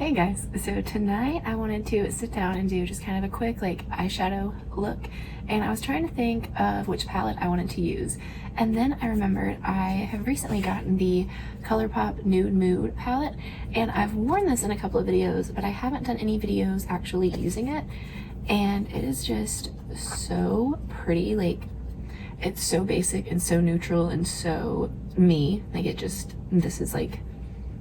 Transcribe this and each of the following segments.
Hey guys, so tonight I wanted to sit down and do just kind of a quick eyeshadow look, and I was trying to think of which palette I wanted to use, and then I remembered I have recently gotten the Colourpop Nude Mood palette, and I've worn this in a couple of videos, but I haven't done any videos actually using it, and it is just so pretty. It's so basic and so neutral and so me. This is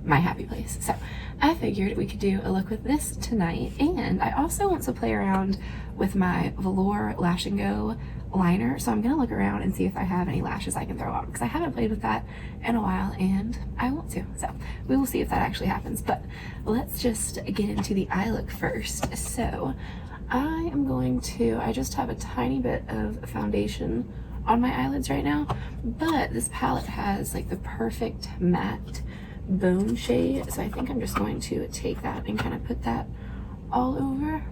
my happy place. So I figured we could do a look with this tonight, and I also want to play around with my velour Lash and Go liner, so I'm gonna look around and see if I have any lashes I can throw on, because I haven't played with that in a while and I want to. So we will see if that actually happens, but let's just get into the eye look first. So I just have a tiny bit of foundation on my eyelids right now, but this palette has the perfect matte bone shade, so I think I'm just going to take that and kind of put that all over.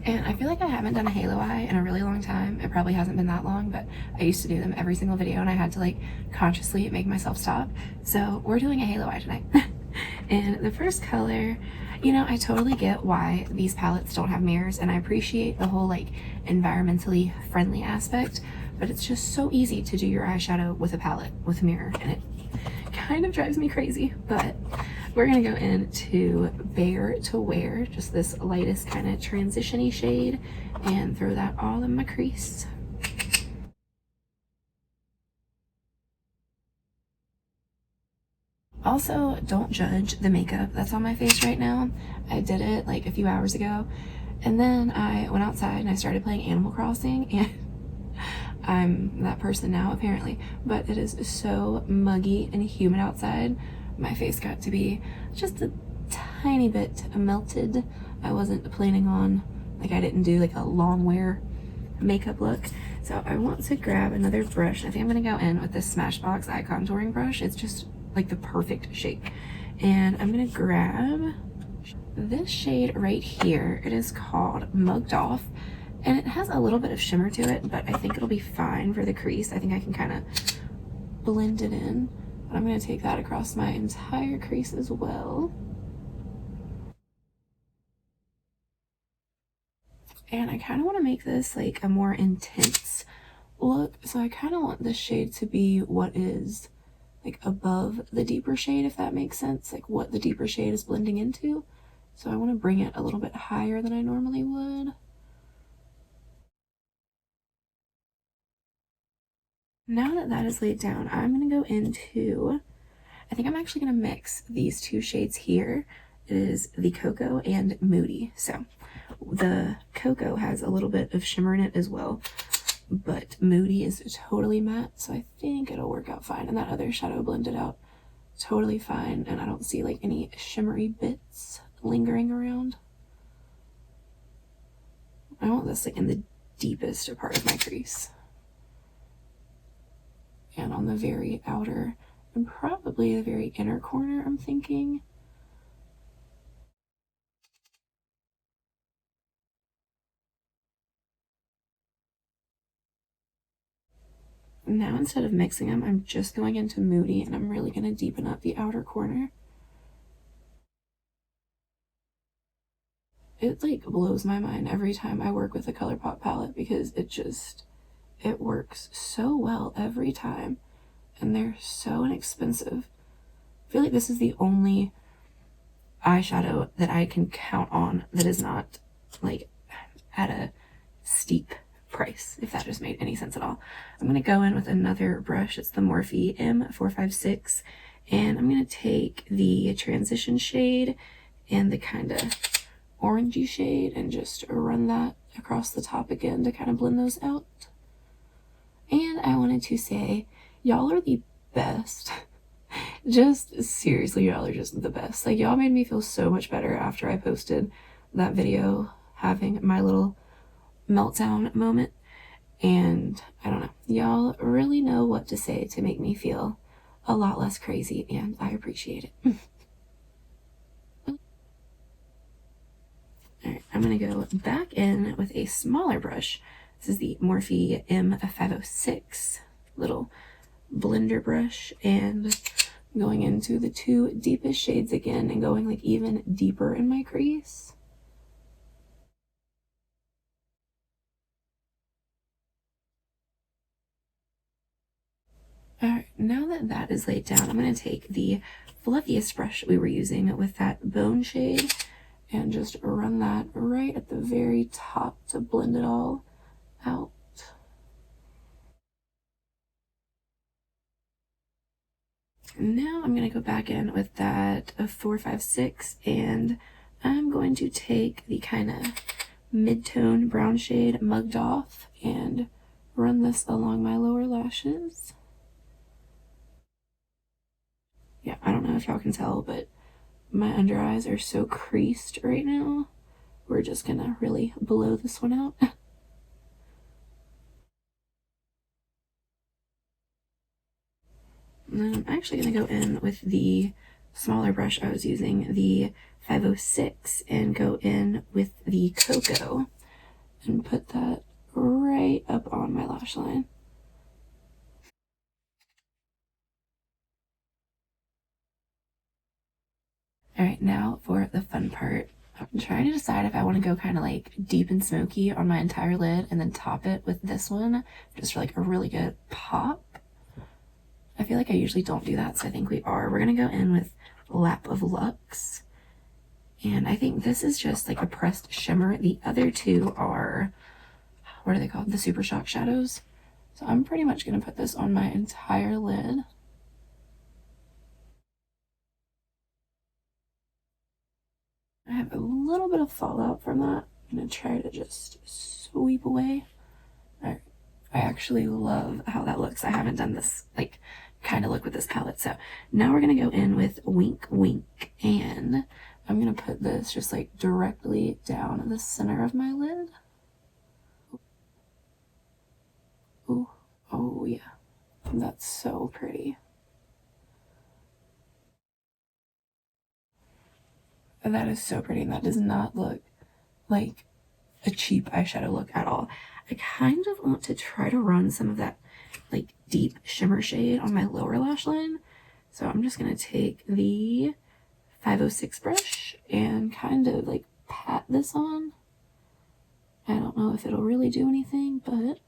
And I feel like I haven't done a halo eye in a really long time. It probably hasn't been that long, but I used to do them every single video and I had to consciously make myself stop. So we're doing a halo eye tonight. And the first color, I totally get why these palettes don't have mirrors, and I appreciate the whole environmentally friendly aspect, but it's just so easy to do your eyeshadow with a palette with a mirror, and it kind of drives me crazy. But we're gonna go into Bare to Wear, just this lightest kind of transition-y shade, and throw that all in my crease. Also, don't judge the makeup that's on my face right now. I did it a few hours ago, and then I went outside and I started playing Animal Crossing, and I'm that person now apparently, but it is so muggy and humid outside. My face got to be just a tiny bit melted. I wasn't planning on, I didn't do a long wear makeup look. So I want to grab another brush. I think I'm gonna go in with this Smashbox eye contouring brush. It's just the perfect shape. And I'm gonna grab this shade right here. It is called Mugged Off, and it has a little bit of shimmer to it, but I think it'll be fine for the crease. I think I can kind of blend it in, but I'm gonna take that across my entire crease as well. And I kind of want to make this a more intense look, so I kind of want this shade to be what is above the deeper shade, if that makes sense, what the deeper shade is blending into. So I want to bring it a little bit higher than I normally would. Now that that is laid down, I'm going to go into, I think I'm actually going to mix these two shades here. It is the Cocoa and Moody. So the Cocoa has a little bit of shimmer in it as well, but Moody is totally matte, so I think it'll work out fine. And that other shadow blended out totally fine, and I don't see any shimmery bits lingering around. I want this in the deepest part of my crease, and on the very outer and probably the very inner corner, I'm thinking. Now instead of mixing them, I'm just going into Moody, and I'm really going to deepen up the outer corner. It blows my mind every time I work with a Colourpop palette, because it works so well every time, and they're so inexpensive. I feel like this is the only eyeshadow that I can count on that is not at a steep price, if that just made any sense at all. I'm going to go in with another brush. It's the Morphe M456, and I'm going to take the transition shade and the kind of orangey shade and just run that across the top again to kind of blend those out. And I wanted to say, y'all are the best. Just seriously, y'all are just the best. Y'all made me feel so much better after I posted that video having my little meltdown moment, and I don't know, y'all really know what to say to make me feel a lot less crazy, and I appreciate it. Alright, I'm gonna go back in with a smaller brush. This is the Morphe M506, little blender brush and going into the two deepest shades again and going like even deeper in my crease. Alright, now that that is laid down, I'm going to take the fluffiest brush we were using with that bone shade and just run that right at the very top to blend it all out. Now I'm going to go back in with that 456 and I'm going to take the kind of mid-tone brown shade Mugged Off and run this along my lower lashes. Yeah, I don't know if y'all can tell, but my under eyes are so creased right now. We're just gonna really blow this one out. And then I'm actually gonna go in with the smaller brush I was using, the 506, and go in with the Cocoa and put that right up on my lash line. Alright, now for the fun part. I'm trying to decide if I want to go kind of like deep and smoky on my entire lid and then top it with this one just for like a really good pop. I feel like I usually don't do that, so I think we are. We're going to go in with Lap of Luxe. And I think this is just like a pressed shimmer. The other two are, what are they called? The Super Shock Shadows. So I'm pretty much going to put this on my entire lid. I have a little bit of fallout from that. I'm going to try to just sweep away. Alright. I actually love how that looks. I haven't done this like kind of look with this palette. So now we're going to go in with Wink Wink, and I'm going to put this just like directly down the center of my lid. Ooh, oh yeah, that's so pretty. That is so pretty, and that does not look like a cheap eyeshadow look at all. I kind of want to try to run some of that like deep shimmer shade on my lower lash line. So I'm just going to take the 506 brush and kind of like pat this on. I don't know if it'll really do anything, but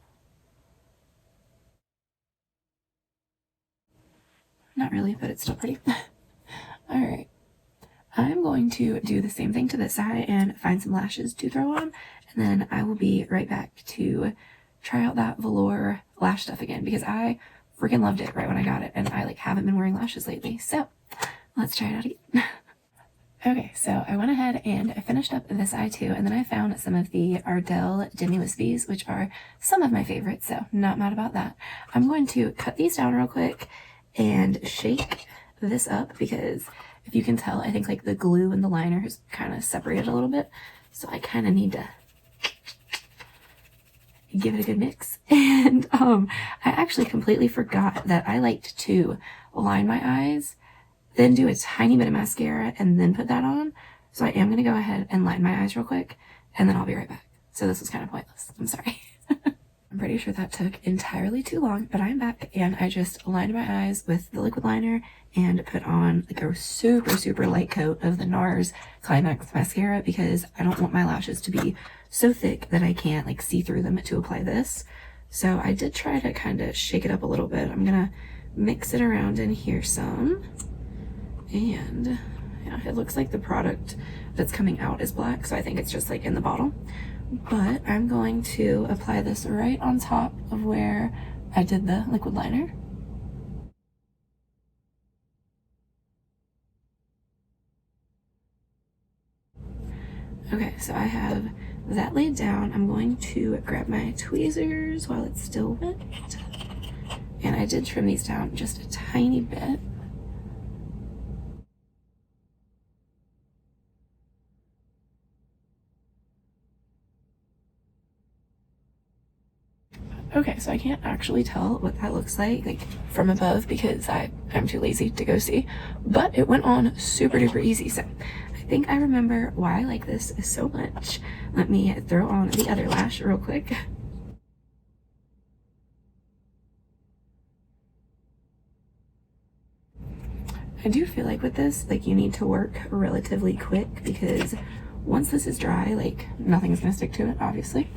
not really, but it's still pretty. Alright. I'm going to do the same thing to this eye and find some lashes to throw on, and then I will be right back to try out that velour lash stuff again because I freaking loved it right when I got it, and I like haven't been wearing lashes lately, so let's try it out again. Okay, so I went ahead and I finished up this eye too, and then I found some of the Ardell Demi Wispies, which are some of my favorites, so not mad about that. I'm going to cut these down real quick and shake this up because if you can tell, I think like the glue and the liner has kind of separated a little bit, so I kind of need to give it a good mix. And I actually completely forgot that I liked to line my eyes, then do a tiny bit of mascara, and then put that on. So I am going to go ahead and line my eyes real quick, and then I'll be right back. So this was kind of pointless. I'm sorry. I'm pretty sure that took entirely too long, but I'm back, and I just lined my eyes with the liquid liner and put on like a super light coat of the NARS Climax mascara because I don't want my lashes to be so thick that I can't like see through them to apply this. So I did try to kind of shake it up a little bit. I'm gonna mix it around in here some, and yeah, it looks like the product that's coming out is black, so I think it's just like in the bottle. But I'm going to apply this right on top of where I did the liquid liner. Okay, so I have that laid down. I'm going to grab my tweezers while it's still wet. And I did trim these down just a tiny bit. Okay, so I can't actually tell what that looks like from above because I'm too lazy to go see, but it went on super duper easy. So I think I remember why I like this so much. Let me throw on the other lash real quick. I do feel like with this, like you need to work relatively quick because once this is dry, like nothing's gonna stick to it, obviously.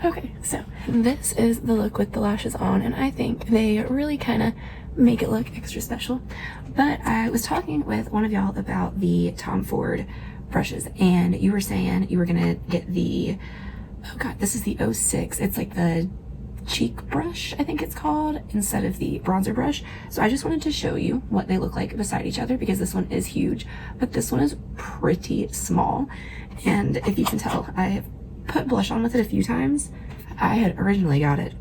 Okay, so this is the look with the lashes on, and I think they really kind of make it look extra special. But I was talking with one of y'all about the Tom Ford brushes, and you were saying you were gonna get the, oh god, this is the 06. It's like the cheek brush, I think it's called, instead of the bronzer brush. So I just wanted to show you what they look like beside each other because this one is huge, but this one is pretty small. And if you can tell, I have put blush on with it a few times. I had originally got it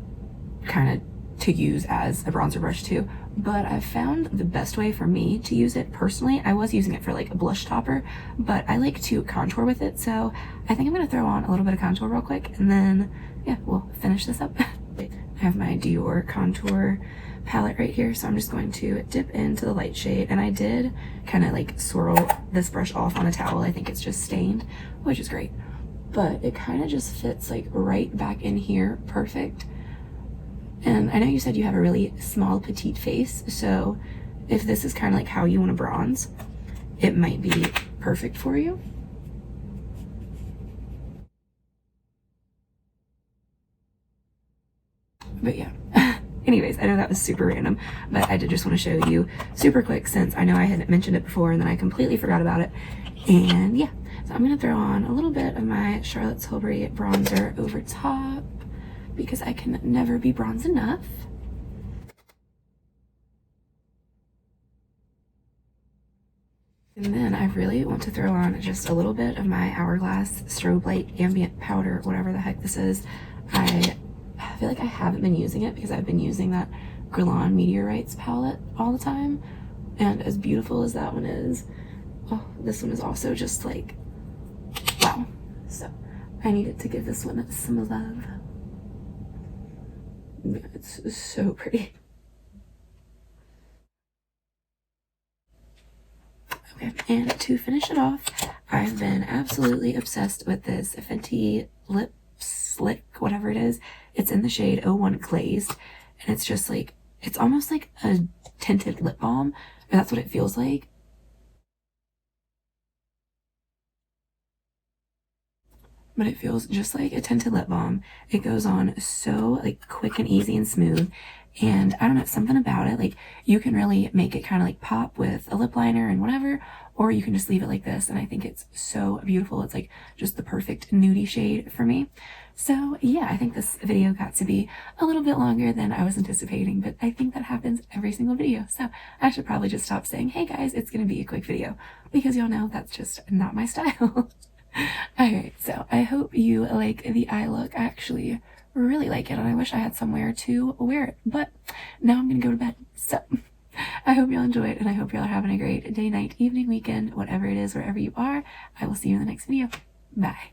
kind of to use as a bronzer brush too, but I've found the best way for me to use it personally. I was using it for like a blush topper, but I like to contour with it, so I think I'm gonna throw on a little bit of contour real quick, and then yeah, we'll finish this up. I have my Dior contour palette right here, so I'm just going to dip into the light shade, and I did kind of like swirl this brush off on a towel. I think it's just stained, which is great, but it kind of just fits like right back in here perfect. And I know you said you have a really small petite face, so if this is kind of like how you want to bronze, it might be perfect for you. But yeah, anyways, I know that was super random, but I did just want to show you super quick since I know I had mentioned it before and then I completely forgot about it. And yeah, so I'm going to throw on a little bit of my Charlotte Tilbury bronzer over top because I can never be bronze enough. And then I really want to throw on just a little bit of my Hourglass Strobe Light Ambient Powder, whatever the heck this is. I feel like I haven't been using it because I've been using that Guerlain Meteorites palette all the time. And as beautiful as that one is, oh, this one is also just like, wow. So I needed to give this one some love. Yeah, it's so pretty. Okay, and to finish it off, I've been absolutely obsessed with this Fenty Lip Slick, whatever it is. It's in the shade 01 Glazed, and it's just like, it's almost like a tinted lip balm, or that's what it feels like. But it feels just like a tinted lip balm. It goes on so like quick and easy and smooth, and I don't know, something about it, like you can really make it kind of like pop with a lip liner and whatever, or you can just leave it like this, and I think it's so beautiful. It's like just the perfect nudie shade for me. So yeah, I think this video got to be a little bit longer than I was anticipating, but I think that happens every single video, so I should probably just stop saying, hey guys, it's gonna be a quick video, because y'all know that's just not my style. Alright, so I hope you like the eye look. I actually really like it, and I wish I had somewhere to wear it, but now I'm gonna go to bed. So I hope y'all enjoy it, and I hope y'all are having a great day, night, evening, weekend, whatever it is, wherever you are. I will see you in the next video. Bye.